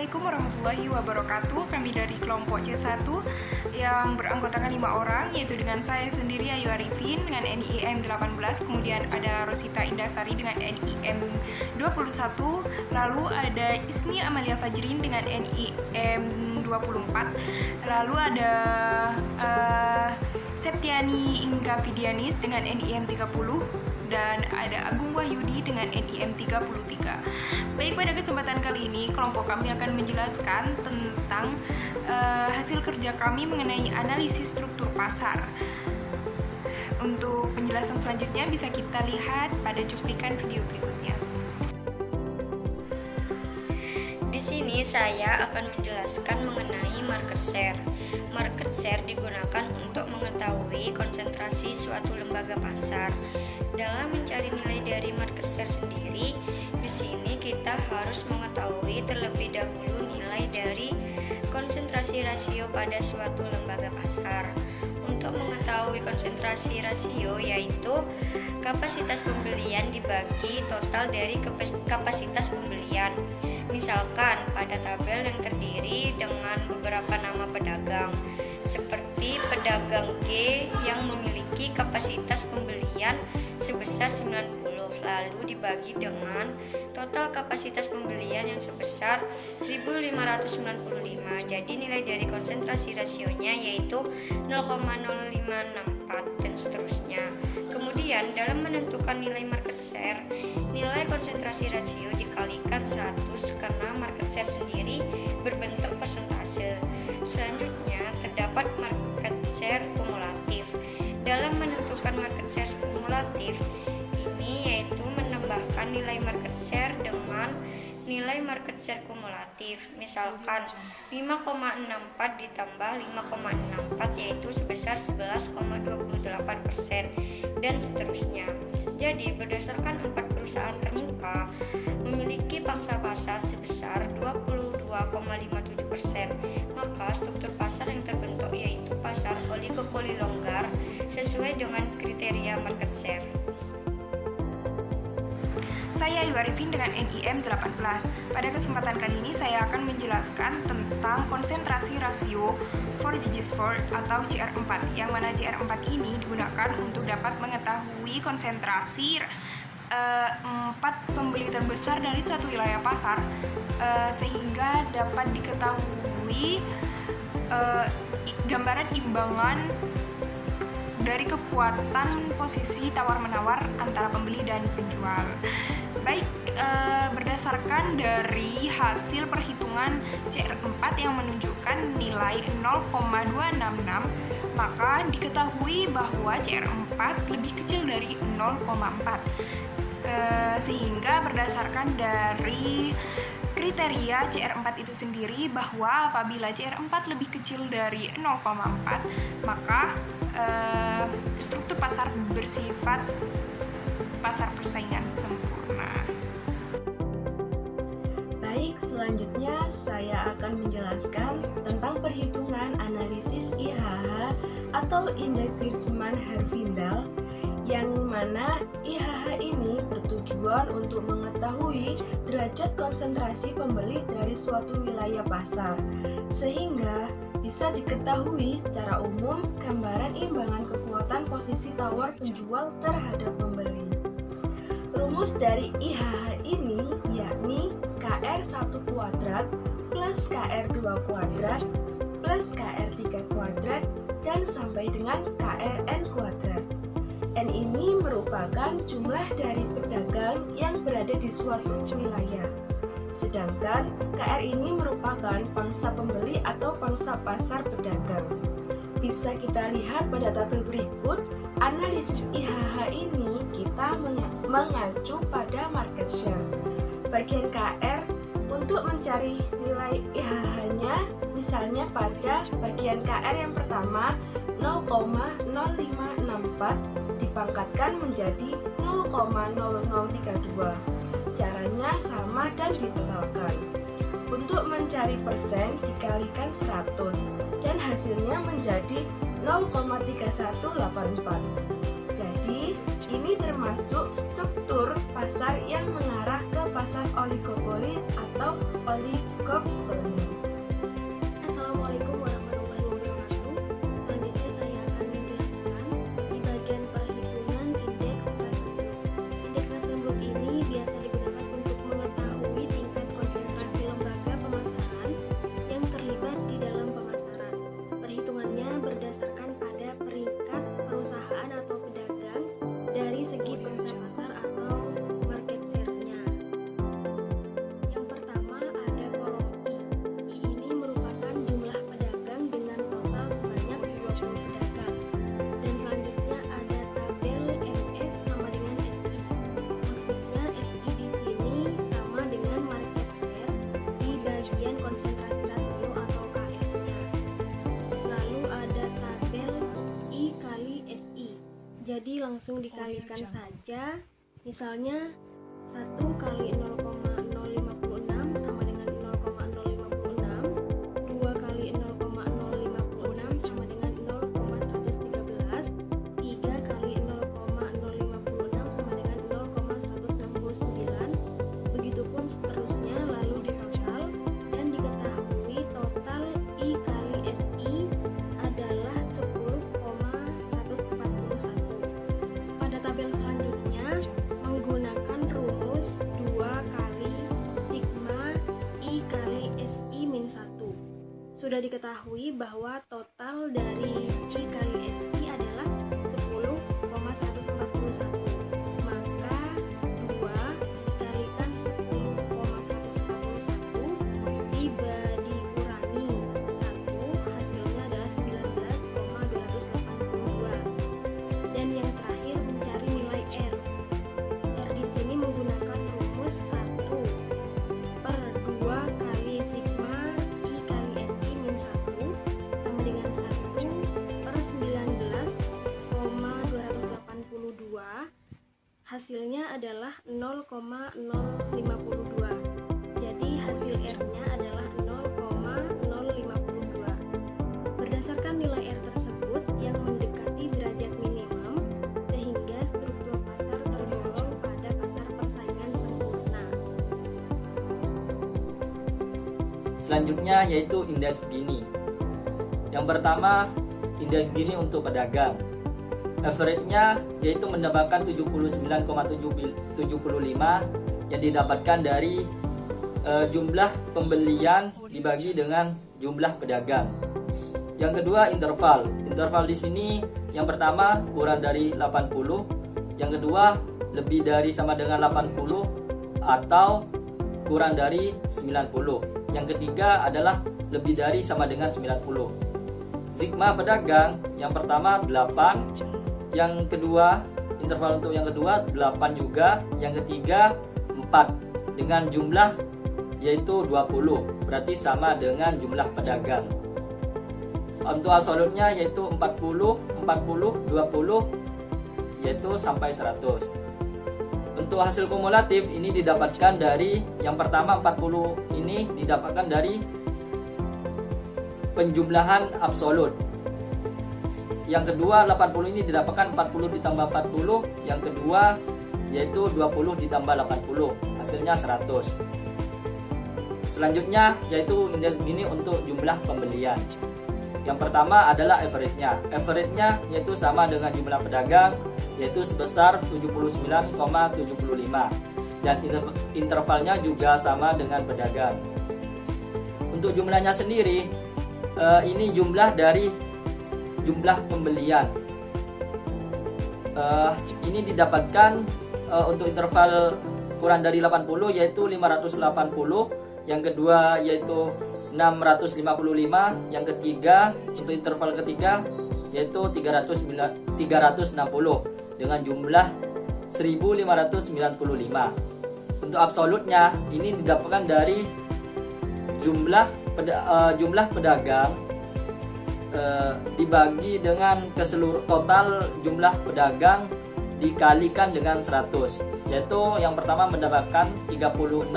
Assalamualaikum warahmatullahi wabarakatuh. Kami dari kelompok C1 yang beranggotakan 5 orang, yaitu dengan saya sendiri Ayu Arifin dengan NIM 18, kemudian ada Rosita Indasari dengan NIM 21, lalu ada Ismi Amalia Fajrin dengan NIM 24, lalu ada Septiani Inka Fidianis dengan NIM 30, dan ada Agung Wahyudi dengan NIM 33. Baik, pada kesempatan kali ini kelompok kami akan menjelaskan tentang hasil kerja kami mengenai analisis struktur pasar. Untuk penjelasan selanjutnya bisa kita lihat pada cuplikan video berikutnya. Di sini saya akan menjelaskan mengenai market share. Market share digunakan untuk mengetahui konsentrasi suatu lembaga pasar. Dalam mencari nilai dari market share sendiri, di sini kita harus mengetahui terlebih dahulu nilai dari konsentrasi rasio pada suatu lembaga pasar. Untuk mengetahui konsentrasi rasio, yaitu kapasitas pembelian dibagi total dari kapasitas pembelian. Misalkan pada tabel yang terdiri dengan beberapa nama pedagang, seperti pedagang G yang memiliki kapasitas pembelian sebesar 90, lalu dibagi dengan total kapasitas pembelian yang sebesar 1595. Jadi nilai dari konsentrasi rasionya yaitu 0,0564 dan seterusnya. Kemudian dalam menentukan nilai market share, nilai konsentrasi rasio dikalikan 100 karena market share sendiri berbentuk persentase. Selanjutnya terdapat market share kumulatif. Dalam menentukan market share kumulatif ini yaitu menambahkan nilai market share dengan nilai market share kumulatif. Misalkan 5,64 ditambah 5,64 yaitu sebesar 11,28% dan seterusnya. Jadi berdasarkan 4 perusahaan termuka memiliki pangsa pasar sebesar 22,57%, maka struktur pasar yang terbentuk yaitu pasar oligopoli longgar sesuai dengan kriteria market share. Saya Ayu Arifin dengan NIM 18. Pada kesempatan kali ini saya akan menjelaskan tentang konsentrasi rasio 4 digits 4 atau CR4, yang mana CR4 ini digunakan untuk dapat mengetahui konsentrasi 4 pembeli terbesar dari suatu wilayah pasar, sehingga dapat diketahui gambaran imbangan dari kekuatan posisi tawar-menawar antara pembeli dan penjual. Baik, berdasarkan dari hasil perhitungan CR4 yang menunjukkan nilai 0,266, maka diketahui bahwa CR4 lebih kecil dari 0,4. Sehingga berdasarkan dari kriteria CR4 itu sendiri, bahwa apabila CR4 lebih kecil dari 0,4, maka struktur pasar bersifat pasar persaingan sempurna. Baik, selanjutnya saya akan menjelaskan tentang perhitungan analisis IHH atau Indeks Hirschman Herfindahl, yang mana IHH ini bertujuan untuk mengetahui derajat konsentrasi pembeli dari suatu wilayah pasar, sehingga bisa diketahui secara umum gambaran imbangan kekuatan posisi tawar penjual terhadap pembeli. Rumus dari IHH ini yakni KR1 kuadrat plus KR2 kuadrat plus KR3 kuadrat dan sampai dengan KRN kuadrat. N ini merupakan jumlah dari pedagang yang berada di suatu wilayah. Sedangkan KR ini merupakan pangsa pembeli atau pangsa pasar pedagang. Bisa kita lihat pada tabel berikut, analisis IHH ini kita mengacu pada market share. Bagian KR untuk mencari nilai IHH-nya, misalnya pada bagian KR yang pertama 0,0564 dipangkatkan menjadi 0,0032. Caranya sama dan ditotalkan. Untuk mencari persen dikalikan 100 dan hasilnya menjadi 0,3184. Jadi Ini termasuk struktur pasar yang mengarah ke pasar oligopoli atau oligopsoni. Assalamualaikum warahmatullahi wabarakatuh. Selanjutnya saya akan menjelaskan di bagian perhitungan indeks Russell. Indeks Russell ini biasa digunakan untuk mengetahui tingkat konsentrasi lembaga pemasaran yang terlibat di dalam pemasaran. Perhitungannya berdasarkan pada peringkat perusahaan atau pedagang dari segi pangsa pasar atau market share-nya. Yang pertama ada kolom I. I ini merupakan jumlah pedagang dengan total sebanyak 20 pedagang. Dan selanjutnya ada tabel MS sama dengan SI. Maksudnya SI di sini sama dengan market share di bagian konsentrasi rasio atau KR-nya. Lalu ada tabel I kali SI. Jadi langsung dikalikan saja. Misalnya 1 kali 0,056 sama dengan 0,056, 2 kali 0,056 sama dengan 0,113, 3 kali 0,056 sama dengan 0,169, begitupun seterusnya, lalu ditotal dan diketahui total I kali SI adalah 10,141. Pada tabel selanjutnya menggunakan rumus 2 kali sigma I kali SI min 1. Sudah diketahui bahwa total dari I kali SI adalah 10,141. Maka 2 dikalikan 10,141 dikurangi 1, hasilnya adalah 19,282. Dan yang terakhir mencari nilai R. R di sini menggunakan rumus 1 per 2 kali sigma I kali SI min 1 sama dengan 1 per 19,282. Hasilnya adalah 0,052. Jadi hasil R-nya adalah 0,052. Berdasarkan nilai R tersebut yang mendekati derajat minimum, sehingga struktur pasar tergolong pada pasar persaingan sempurna. Selanjutnya yaitu indeks Gini. Yang pertama, indeks Gini untuk pedagang. Average-nya yaitu mendapatkan 79,75 yang didapatkan dari jumlah pembelian dibagi dengan jumlah pedagang. Yang kedua, interval. Interval di sini yang pertama kurang dari 80, yang kedua lebih dari sama dengan 80 atau kurang dari 90. Yang ketiga adalah lebih dari sama dengan 90. Sigma pedagang yang pertama 8, yang kedua interval untuk yang kedua 8 juga, yang ketiga 4 dengan jumlah yaitu 20, berarti sama dengan jumlah pedagang. Untuk absolutnya yaitu 40, 40, 20 yaitu sampai 100. Untuk hasil kumulatif ini didapatkan dari yang pertama 40 ini didapatkan dari penjumlahan absolut. Yang kedua 80 ini didapatkan 40 ditambah 40, yang kedua yaitu 20 ditambah 80, hasilnya 100. Selanjutnya yaitu indeks Gini untuk jumlah pembelian. Yang pertama adalah average-nya. Average-nya yaitu sama dengan jumlah pedagang, yaitu sebesar 79,75, dan intervalnya juga sama dengan pedagang. Untuk jumlahnya sendiri ini jumlah dari jumlah pembelian. Ini didapatkan untuk interval kurang dari 80 yaitu 580, yang kedua yaitu 655, yang ketiga untuk interval ketiga yaitu 360 dengan jumlah 1595. Untuk absolutnya ini didapatkan dari jumlah pedagang dibagi dengan keseluruhan total jumlah pedagang dikalikan dengan 100, yaitu yang pertama mendapatkan 36,36,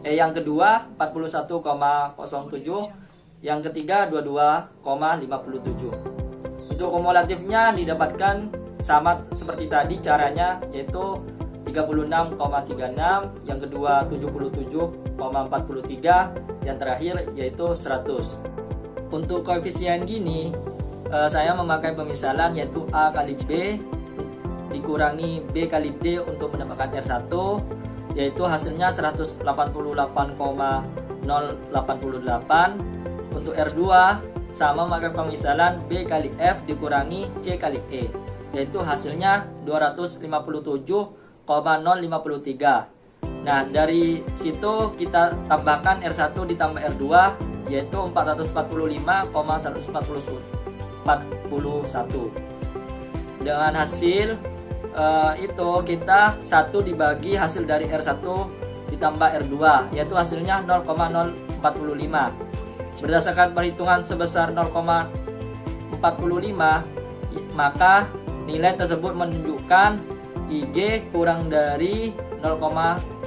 yang kedua 41,07, yang ketiga 22,57. Untuk kumulatifnya didapatkan sama seperti tadi caranya, yaitu 36,36, yang kedua 77,43, yang terakhir yaitu 100. Untuk koefisien gini saya memakai pemisalan yaitu A kali B dikurangi B kali D untuk mendapatkan R1, yaitu hasilnya 188,088. Untuk R2 sama memakai pemisalan B kali F dikurangi C kali E, yaitu hasilnya 257,053. Nah, dari situ kita tambahkan R1 ditambah R2, yaitu 445,141. Dengan hasil itu kita 1 dibagi hasil dari R1 ditambah R2, yaitu hasilnya 0,045. Berdasarkan perhitungan sebesar 0,45, maka nilai tersebut menunjukkan IG kurang dari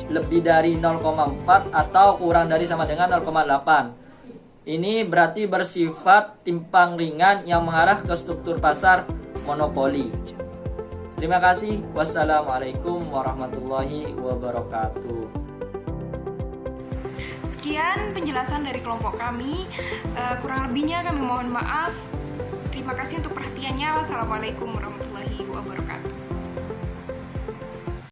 lebih dari 0,4 atau kurang dari sama dengan 0,8. Ini berarti bersifat timpang ringan yang mengarah ke struktur pasar monopoli. Terima kasih. Wassalamualaikum warahmatullahi wabarakatuh. Sekian penjelasan dari kelompok kami. Kurang lebihnya kami mohon maaf. Terima kasih untuk perhatiannya. Wassalamualaikum warahmatullahi wabarakatuh.